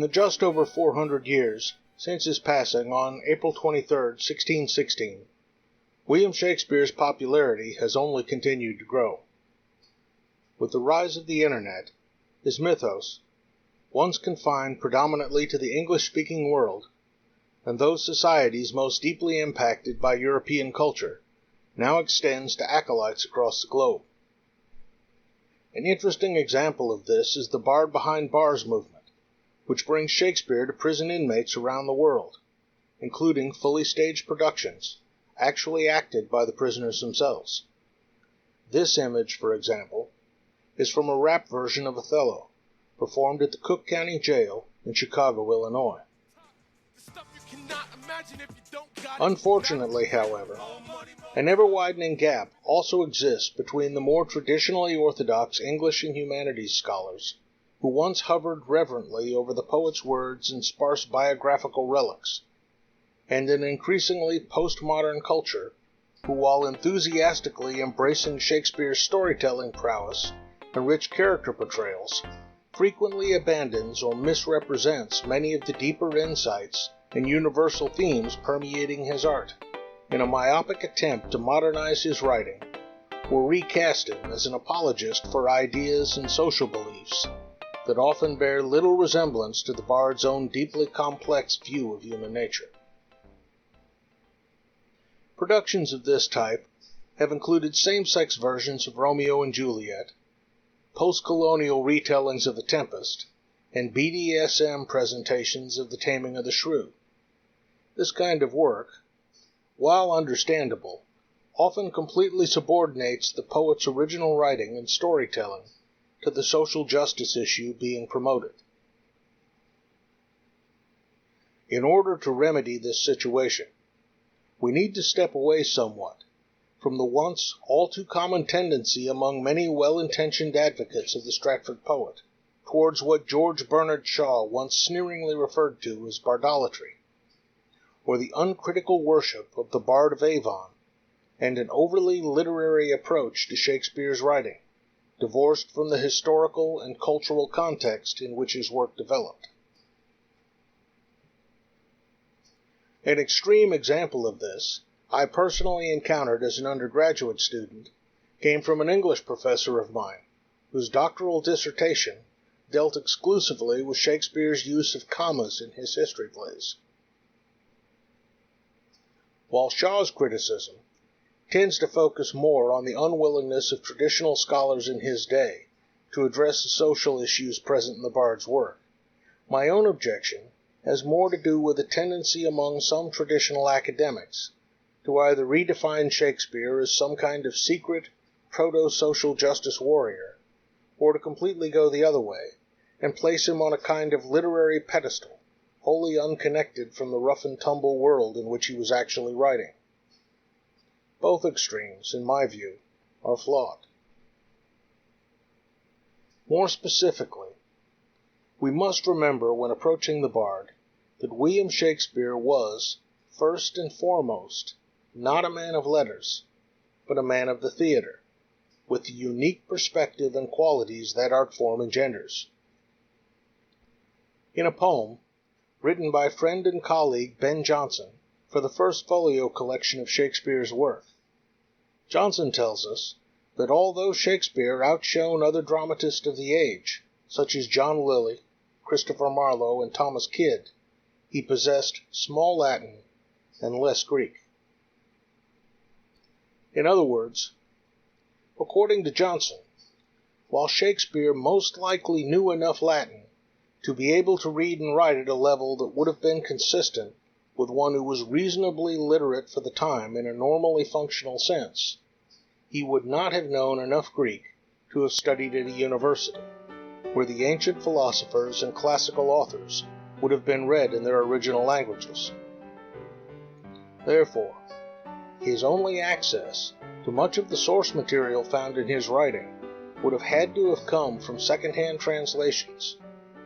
In the just over 400 years since his passing on April 23, 1616, William Shakespeare's popularity has only continued to grow. With the rise of the Internet, his mythos, once confined predominantly to the English-speaking world, and those societies most deeply impacted by European culture, now extends to acolytes across the globe. An interesting example of this is the Bard Behind Bars movement, which brings Shakespeare to prison inmates around the world, including fully staged productions, actually acted by the prisoners themselves. This image, for example, is from a rap version of Othello, performed at the Cook County Jail in Chicago, Illinois. Unfortunately, however, an ever-widening gap also exists between the more traditionally orthodox English and humanities scholars, who once hovered reverently over the poet's words and sparse biographical relics, and an increasingly postmodern culture, who, while enthusiastically embracing Shakespeare's storytelling prowess and rich character portrayals, frequently abandons or misrepresents many of the deeper insights and universal themes permeating his art, in a myopic attempt to modernize his writing, or recast him as an apologist for ideas and social beliefs that often bear little resemblance to the bard's own deeply complex view of human nature. Productions of this type have included same-sex versions of Romeo and Juliet, post-colonial retellings of The Tempest, and BDSM presentations of The Taming of the Shrew. This kind of work, while understandable, often completely subordinates the poet's original writing and storytelling to the social justice issue being promoted. In order to remedy this situation, we need to step away somewhat from the once all-too-common tendency among many well-intentioned advocates of the Stratford poet towards what George Bernard Shaw once sneeringly referred to as Bardolatry, or the uncritical worship of the Bard of Avon, and an overly literary approach to Shakespeare's writing, divorced from the historical and cultural context in which his work developed. An extreme example of this I personally encountered as an undergraduate student came from an English professor of mine, whose doctoral dissertation dealt exclusively with Shakespeare's use of commas in his history plays. While Shaw's criticism tends to focus more on the unwillingness of traditional scholars in his day to address the social issues present in the bard's work, my own objection has more to do with a tendency among some traditional academics to either redefine Shakespeare as some kind of secret, proto-social justice warrior, or to completely go the other way and place him on a kind of literary pedestal, wholly unconnected from the rough-and-tumble world in which he was actually writing. Both extremes, in my view, are flawed. More specifically, we must remember when approaching the bard that William Shakespeare was, first and foremost, not a man of letters, but a man of the theater, with the unique perspective and qualities that art form engenders. In a poem, written by friend and colleague Ben Jonson for the first folio collection of Shakespeare's work, Jonson tells us that although Shakespeare outshone other dramatists of the age, such as John Lyly, Christopher Marlowe, and Thomas Kyd, he possessed small Latin and less Greek. In other words, according to Jonson, while Shakespeare most likely knew enough Latin to be able to read and write at a level that would have been consistent with one who was reasonably literate for the time in a normally functional sense, he would not have known enough Greek to have studied at a university, where the ancient philosophers and classical authors would have been read in their original languages. Therefore, his only access to much of the source material found in his writing would have had to have come from second-hand translations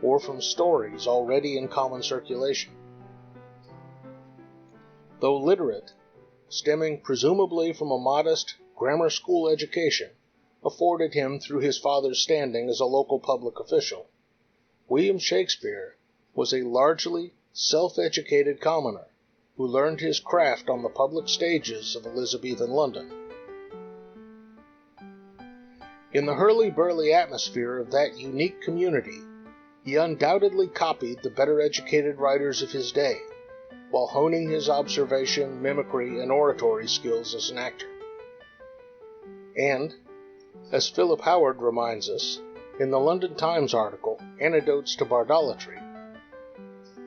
or from stories already in common circulation. Though literate, stemming presumably from a modest grammar school education afforded him through his father's standing as a local public official, William Shakespeare was a largely self-educated commoner who learned his craft on the public stages of Elizabethan London. In the hurly-burly atmosphere of that unique community, he undoubtedly copied the better-educated writers of his day, while honing his observation, mimicry, and oratory skills as an actor. And, as Philip Howard reminds us in the London Times article, Antidotes to Bardolatry,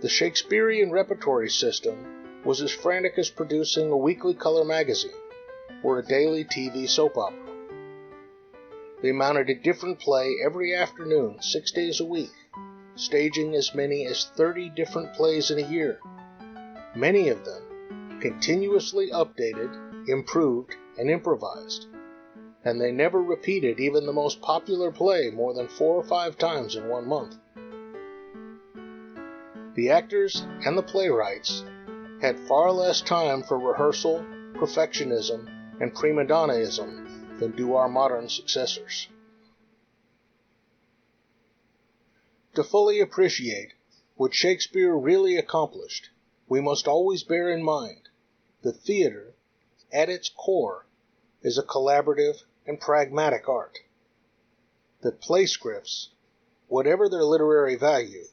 the Shakespearean repertory system was as frantic as producing a weekly color magazine or a daily TV soap opera. They mounted a different play every afternoon, 6 days a week, staging as many as 30 different plays in a year, many of them continuously updated, improved, and improvised, and they never repeated even the most popular play more than 4 or 5 times in 1 month. The actors and the playwrights had far less time for rehearsal, perfectionism, and prima donnaism than do our modern successors. To fully appreciate what Shakespeare really accomplished, we must always bear in mind that theater, at its core, is a collaborative and pragmatic art. That play scripts, whatever their literary value,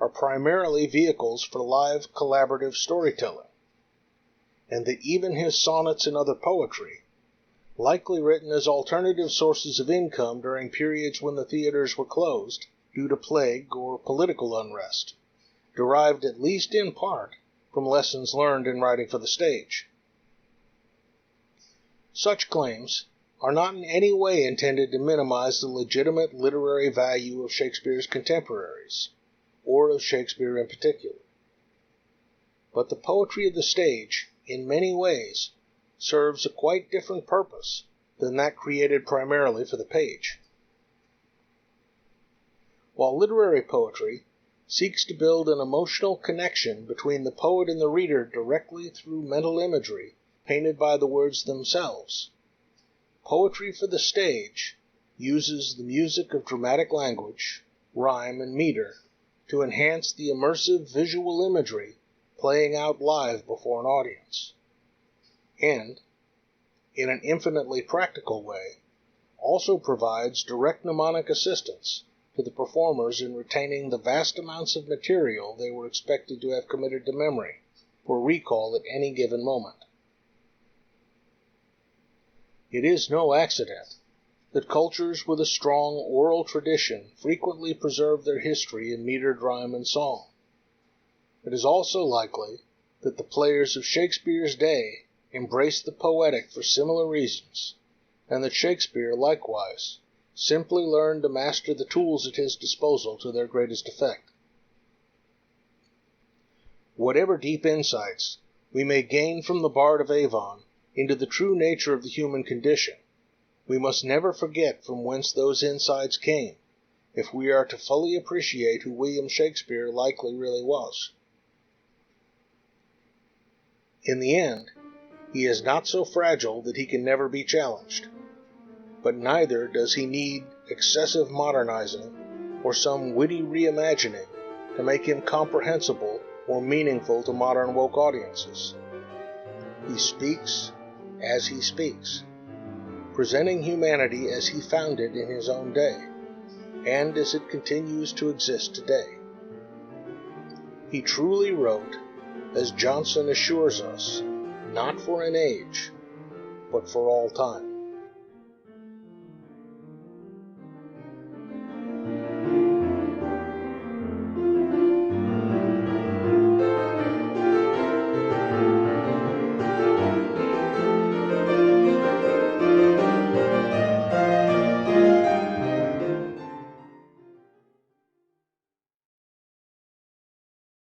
are primarily vehicles for live collaborative storytelling, and that even his sonnets and other poetry, likely written as alternative sources of income during periods when the theaters were closed due to plague or political unrest, derived at least in part from lessons learned in writing for the stage. Such claims are not in any way intended to minimize the legitimate literary value of Shakespeare's contemporaries, or of Shakespeare in particular. But the poetry of the stage, in many ways, serves a quite different purpose than that created primarily for the page. While literary poetry seeks to build an emotional connection between the poet and the reader directly through mental imagery painted by the words themselves, poetry for the stage uses the music of dramatic language, rhyme, and meter to enhance the immersive visual imagery playing out live before an audience, and, in an infinitely practical way, also provides direct mnemonic assistance to the performers in retaining the vast amounts of material they were expected to have committed to memory for recall at any given moment. It is no accident that cultures with a strong oral tradition frequently preserve their history in metered rhyme and song. It is also likely that the players of Shakespeare's day embraced the poetic for similar reasons, and that Shakespeare, likewise, simply learned to master the tools at his disposal to their greatest effect. Whatever deep insights we may gain from the Bard of Avon into the true nature of the human condition, we must never forget from whence those insights came, if we are to fully appreciate who William Shakespeare likely really was. In the end, he is not so fragile that he can never be challenged, but neither does he need excessive modernizing or some witty reimagining to make him comprehensible or meaningful to modern woke audiences. He speaks as he speaks, presenting humanity as he found it in his own day, and as it continues to exist today. He truly wrote, as Johnson assures us, not for an age, but for all time.